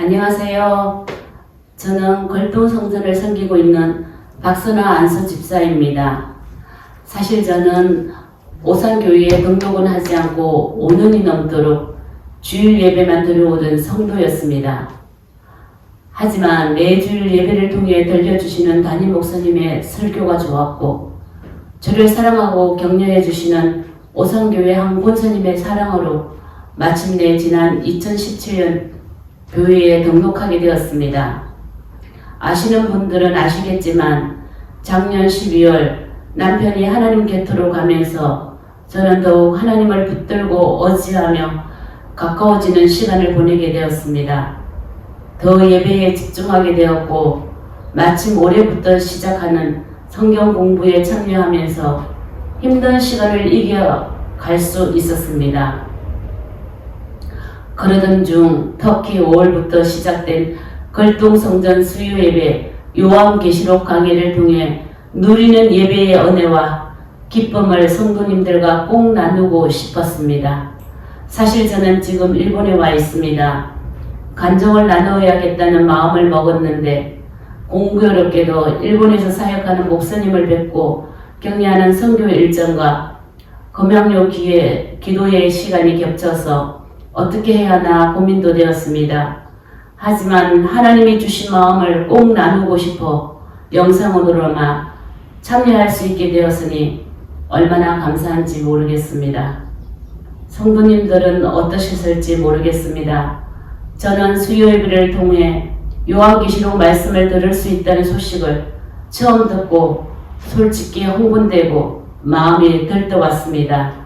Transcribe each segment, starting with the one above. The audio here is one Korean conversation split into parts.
안녕하세요. 저는 걸동성전을 섬기고 있는 박선아 안수 집사입니다. 사실 저는 오산교회에 등록은 하지 않고 5년이 넘도록 주일 예배만 드려오던 성도였습니다. 하지만 매주일 예배를 통해 들려주시는 담임 목사님의 설교가 좋았고 저를 사랑하고 격려해 주시는 오산교회 한 권사님의 사랑으로 마침내 지난 2017년 교회에 등록하게 되었습니다. 아시는 분들은 아시겠지만 작년 12월 남편이 하나님 곁으로 가면서 저는 더욱 하나님을 붙들고 의지하며 가까워지는 시간을 보내게 되었습니다. 더 예배에 집중하게 되었고 마침 올해부터 시작하는 성경 공부에 참여하면서 힘든 시간을 이겨갈 수 있었습니다. 그러던 중 터키 5월부터 시작된 걸동성전 수요예배 요한계시록 강의를 통해 누리는 예배의 은혜와 기쁨을 성도님들과 꼭 나누고 싶었습니다. 사실 저는 지금 일본에 와 있습니다. 간정을 나누어야겠다는 마음을 먹었는데 공교롭게도 일본에서 사역하는 목사님을 뵙고 격려하는 선교 일정과 금양요 기도회의 시간이 겹쳐서 어떻게 해야 하나 고민도 되었습니다. 하지만 하나님이 주신 마음을 꼭 나누고 싶어 영상으로나마 참여할 수 있게 되었으니 얼마나 감사한지 모르겠습니다. 성도님들은 어떠셨을지 모르겠습니다. 저는 수요예배를 통해 요한계시록 말씀을 들을 수 있다는 소식을 처음 듣고 솔직히 흥분되고 마음이 들떠왔습니다.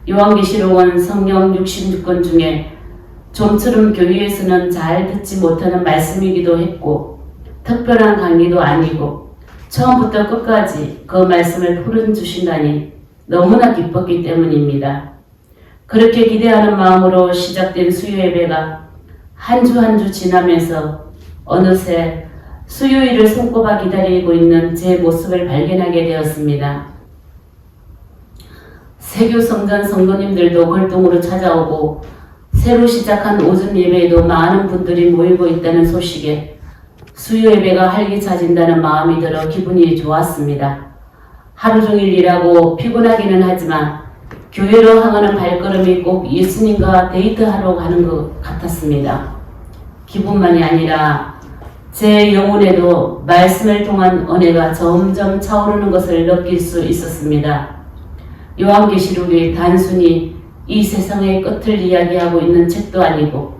요한계시록은 성경 66권 중에 좀처럼 교회에서는 잘 듣지 못하는 말씀이기도 했고 특별한 강의도 아니고 처음부터 끝까지 그 말씀을 풀어주신다니 너무나 기뻤기 때문입니다. 그렇게 기대하는 마음으로 시작된 수요예배가 한 주 한 주 지나면서 어느새 수요일을 손꼽아 기다리고 있는 제 모습을 발견하게 되었습니다. 세교성전 성도님들도 걸동으로 찾아오고 새로 시작한 오전 예배에도 많은 분들이 모이고 있다는 소식에 수요 예배가 활기차진다는 마음이 들어 기분이 좋았습니다. 하루 종일 일하고 피곤하기는 하지만 교회로 향하는 발걸음이 꼭 예수님과 데이트하러 가는 것 같았습니다. 기분만이 아니라 제 영혼에도 말씀을 통한 은혜가 점점 차오르는 것을 느낄 수 있었습니다. 요한계시록이 단순히 이 세상의 끝을 이야기하고 있는 책도 아니고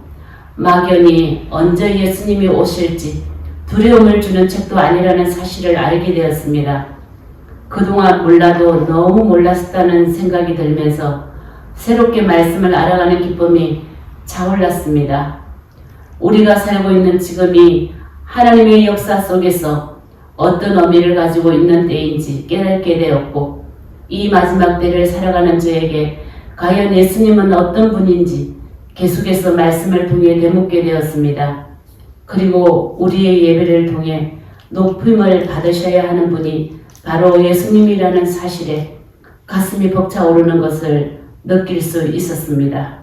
막연히 언제 예수님이 오실지 두려움을 주는 책도 아니라는 사실을 알게 되었습니다. 그동안 몰라도 너무 몰랐다는 생각이 들면서 새롭게 말씀을 알아가는 기쁨이 차올랐습니다. 우리가 살고 있는 지금이 하나님의 역사 속에서 어떤 의미를 가지고 있는 때인지 깨닫게 되었고 이 마지막 때를 살아가는 저에게 과연 예수님은 어떤 분인지 계속해서 말씀을 통해 되묻게 되었습니다. 그리고 우리의 예배를 통해 높임을 받으셔야 하는 분이 바로 예수님이라는 사실에 가슴이 벅차오르는 것을 느낄 수 있었습니다.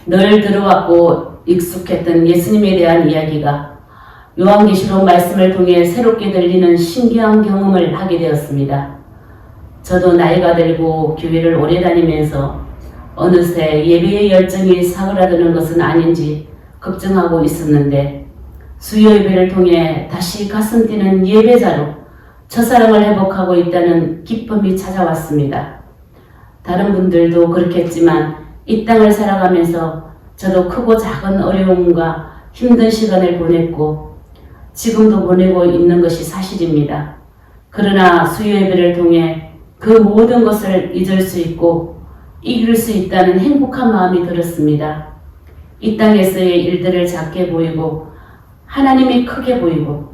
늘 들어왔고 익숙했던 예수님에 대한 이야기가 요한계시록 말씀을 통해 새롭게 들리는 신기한 경험을 하게 되었습니다. 저도 나이가 들고 교회를 오래 다니면서 어느새 예배의 열정이 사그라드는 것은 아닌지 걱정하고 있었는데 수요 예배를 통해 다시 가슴 뛰는 예배자로 첫사랑을 회복하고 있다는 기쁨이 찾아왔습니다. 다른 분들도 그렇겠지만 이 땅을 살아가면서 저도 크고 작은 어려움과 힘든 시간을 보냈고 지금도 보내고 있는 것이 사실입니다. 그러나 수요 예배를 통해 그 모든 것을 잊을 수 있고 이길 수 있다는 행복한 마음이 들었습니다. 이 땅에서의 일들을 작게 보이고 하나님이 크게 보이고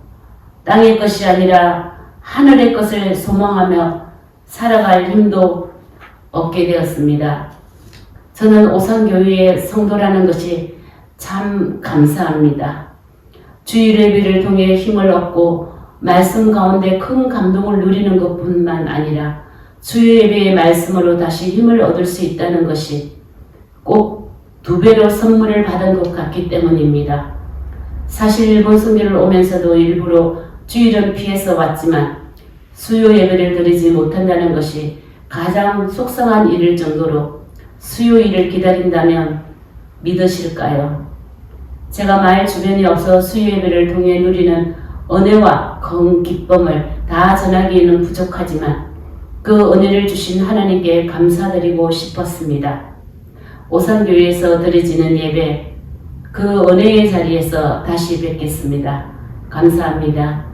땅의 것이 아니라 하늘의 것을 소망하며 살아갈 힘도 얻게 되었습니다. 저는 오산교회의 성도라는 것이 참 감사합니다. 주일 예배를 통해 힘을 얻고 말씀 가운데 큰 감동을 누리는 것뿐만 아니라 수요 예배의 말씀으로 다시 힘을 얻을 수 있다는 것이 꼭 2배로 선물을 받은 것 같기 때문입니다. 사실 일본 선교를 오면서도 일부러 주일은 피해서 왔지만 수요 예배를 드리지 못한다는 것이 가장 속상한 일일 정도로 수요일을 기다린다면 믿으실까요? 제가 말 주변이 없어 수요 예배를 통해 누리는 은혜와 기쁨을 다 전하기에는 부족하지만 그 은혜를 주신 하나님께 감사드리고 싶었습니다. 오산교회에서 드려지는 예배, 그 은혜의 자리에서 다시 뵙겠습니다. 감사합니다.